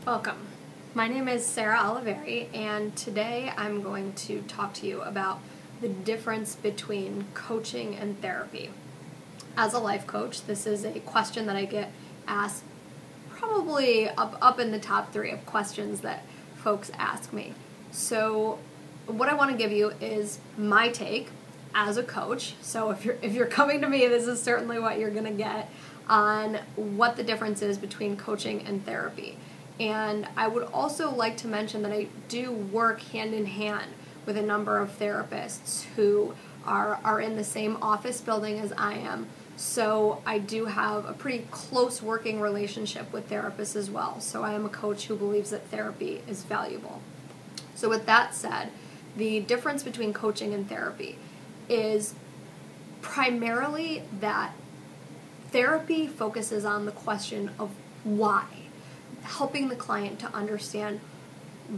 Welcome. My name is Sara Oliveri, and today I'm going to talk to you about the difference between coaching and therapy. As a life coach, this is a question that I get asked probably up in the top 3 of questions that folks ask me. So what I want to give you is my take as a coach. So if you're coming to me, this is certainly what you're going to get on what the difference is between coaching and therapy. And I would also like to mention that I do work hand in hand with a number of therapists who are in the same office building as I am. So I do have a pretty close working relationship with therapists as well. So I am a coach who believes that therapy is valuable. So with that said, the difference between coaching and therapy is primarily that therapy focuses on the question of why. Helping the client to understand,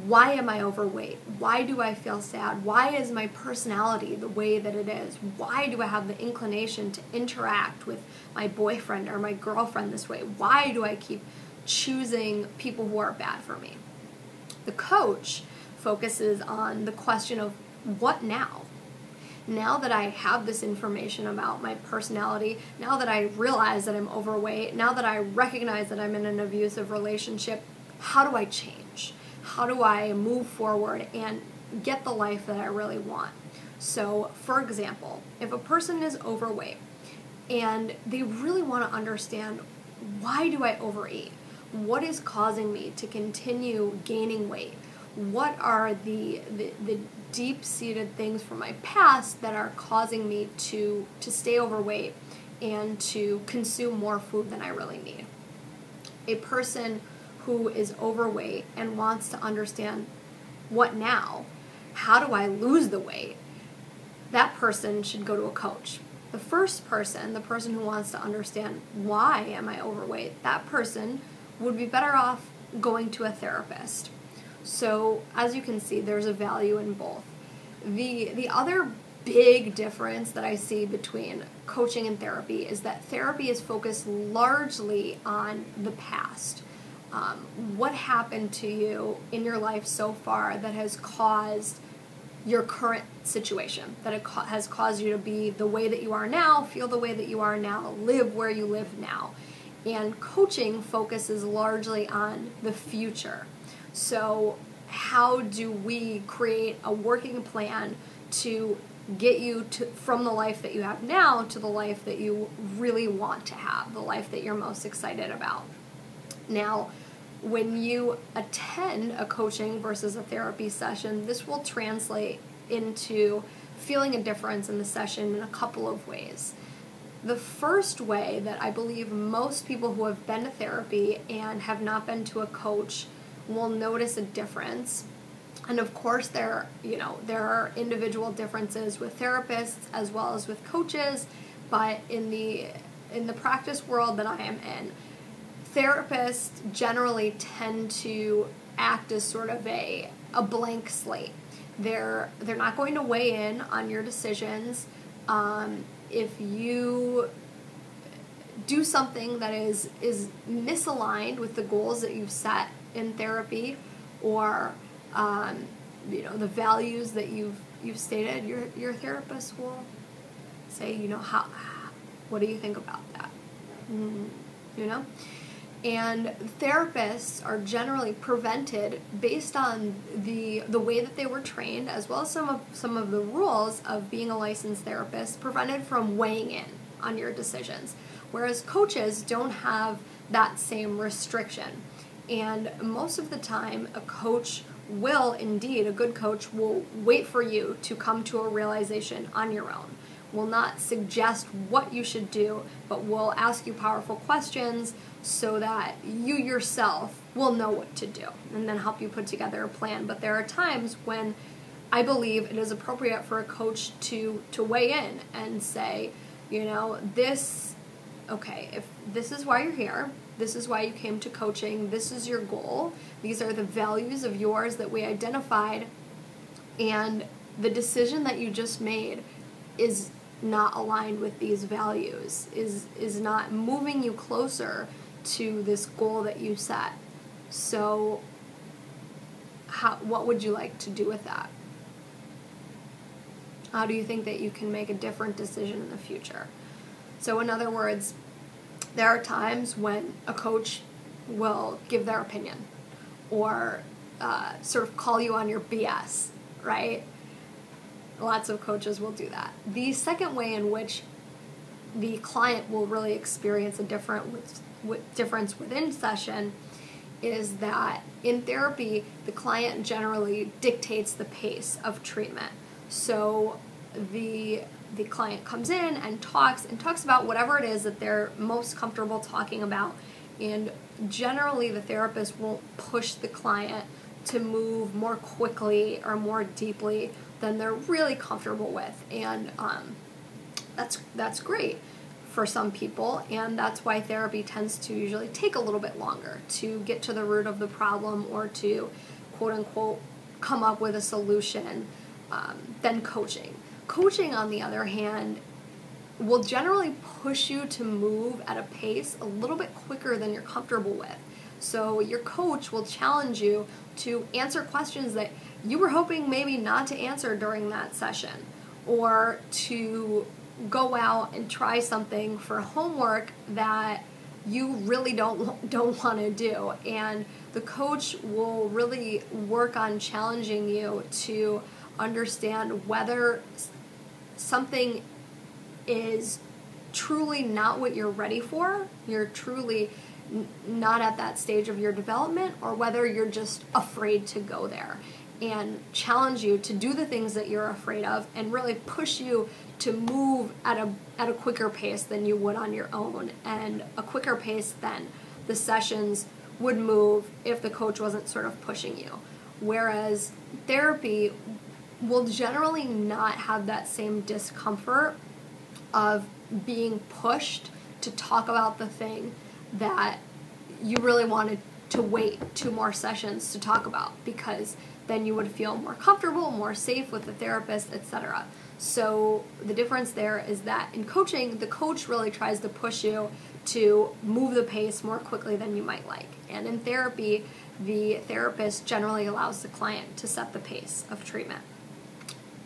why am I overweight? Why do I feel sad? Why is my personality the way that it is? Why do I have the inclination to interact with my boyfriend or my girlfriend this way? Why do I keep choosing people who are bad for me? The coach focuses on the question of what now? Now that I have this information about my personality, now that I realize that I'm overweight, now that I recognize that I'm in an abusive relationship, how do I change? How do I move forward and get the life that I really want? So, for example, if a person is overweight and they really want to understand, why do I overeat? What is causing me to continue gaining weight? What are the deep-seated things from my past that are causing me to stay overweight and to consume more food than I really need? A person who is overweight and wants to understand, what now? How do I lose the weight? That person should go to a coach. The first person, the person who wants to understand, why am I overweight? That person would be better off going to a therapist. So, as you can see, there's a value in both. The other big difference that I see between coaching and therapy is that therapy is focused largely on the past. What happened to you in your life so far that has caused your current situation, that it has caused you to be the way that you are now, feel the way that you are now, live where you live now. And coaching focuses largely on the future. So how do we create a working plan to get you from the life that you have now to the life that you really want to have, the life that you're most excited about? Now, when you attend a coaching versus a therapy session, this will translate into feeling a difference in the session in a couple of ways. The first way that I believe most people who have been to therapy and have not been to a coach will notice a difference. And of course there are individual differences with therapists as well as with coaches, but in the practice world that I am in, therapists generally tend to act as sort of a blank slate. They're not going to weigh in on your decisions. If you do something that is misaligned with the goals that you've set in therapy, or the values that you've stated, your therapist will say, what do you think about that? And therapists are generally prevented, based on the way that they were trained, as well as some of the rules of being a licensed therapist, prevented from weighing in on your decisions. Whereas coaches don't have that same restriction. And most of the time, a good coach will wait for you to come to a realization on your own. Will not suggest what you should do, but will ask you powerful questions so that you yourself will know what to do, and then help you put together a plan. But there are times when I believe it is appropriate for a coach to weigh in and say, if this is why you're here, this is why you came to coaching, this is your goal, these are the values of yours that we identified, and the decision that you just made is not aligned with these values, is not moving you closer to this goal that you set. So what would you like to do with that? How do you think that you can make a different decision in the future? So in other words, there are times when a coach will give their opinion or sort of call you on your BS, right? Lots of coaches will do that. The second way in which the client will really experience a difference within session is that in therapy, the client generally dictates the pace of treatment. So the client comes in and talks about whatever it is that they're most comfortable talking about, and generally the therapist won't push the client to move more quickly or more deeply than they're really comfortable with, and that's great for some people, and that's why therapy tends to usually take a little bit longer to get to the root of the problem or to quote unquote come up with a solution than coaching. Coaching, on the other hand, will generally push you to move at a pace a little bit quicker than you're comfortable with. So your coach will challenge you to answer questions that you were hoping maybe not to answer during that session, or to go out and try something for homework that you really don't want to do. And the coach will really work on challenging you to understand whether something is truly not what you're ready for, you're truly not at that stage of your development, or whether you're just afraid to go there, and challenge you to do the things that you're afraid of and really push you to move at a quicker pace than you would on your own, and a quicker pace than the sessions would move if the coach wasn't sort of pushing you. Whereas therapy will generally not have that same discomfort of being pushed to talk about the thing that you really wanted to wait 2 more sessions to talk about, because then you would feel more comfortable, more safe with the therapist, etc. So the difference there is that in coaching, the coach really tries to push you to move the pace more quickly than you might like. And in therapy, the therapist generally allows the client to set the pace of treatment.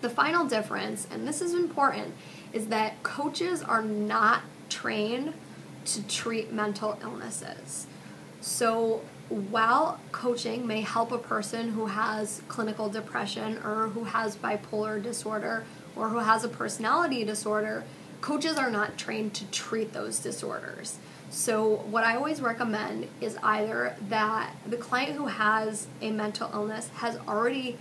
The final difference, and this is important, is that coaches are not trained to treat mental illnesses. So while coaching may help a person who has clinical depression or who has bipolar disorder or who has a personality disorder, coaches are not trained to treat those disorders. So what I always recommend is either that the client who has a mental illness has already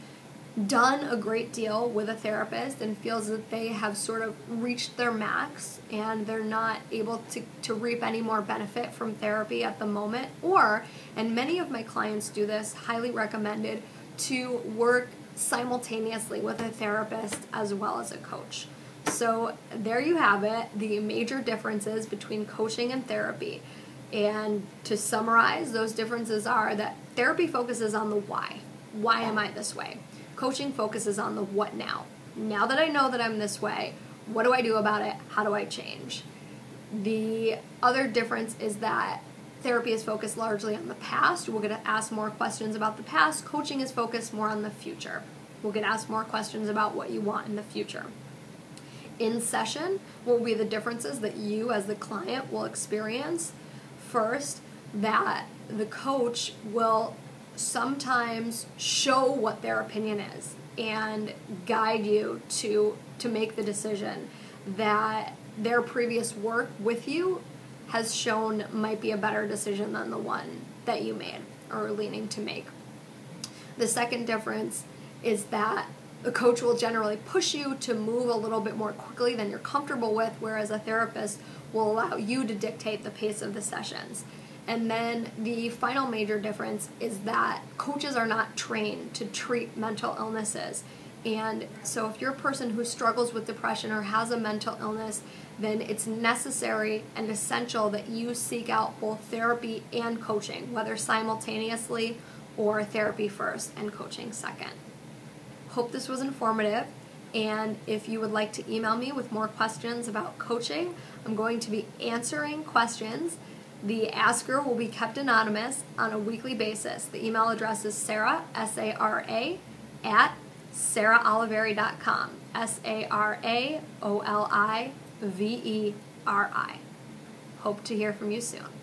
done a great deal with a therapist and feels that they have sort of reached their max and they're not able to reap any more benefit from therapy at the moment, or, and many of my clients do this, highly recommended, to work simultaneously with a therapist as well as a coach. So there you have it, the major differences between coaching and therapy. And to summarize, those differences are that therapy focuses on the why. Why am I this way? Coaching focuses on the what now. Now that I know that I'm this way, what do I do about it? How do I change? The other difference is that therapy is focused largely on the past. We're going to ask more questions about the past. Coaching is focused more on the future. We'll get asked more questions about what you want in the future. In session, what will be the differences that you as the client will experience? First, that the coach will sometimes show what their opinion is and guide you to make the decision that their previous work with you has shown might be a better decision than the one that you made or are leaning to make. The second difference is that the coach will generally push you to move a little bit more quickly than you're comfortable with, whereas a therapist will allow you to dictate the pace of the sessions. And then the final major difference is that coaches are not trained to treat mental illnesses. And so if you're a person who struggles with depression or has a mental illness, then it's necessary and essential that you seek out both therapy and coaching, whether simultaneously or therapy first and coaching second. Hope this was informative. And if you would like to email me with more questions about coaching, I'm going to be answering questions The asker will be kept anonymous on a weekly basis. The email address is Sara, S-A-R-A, at saraoliveri.com. SARAOLIVERI. Hope to hear from you soon.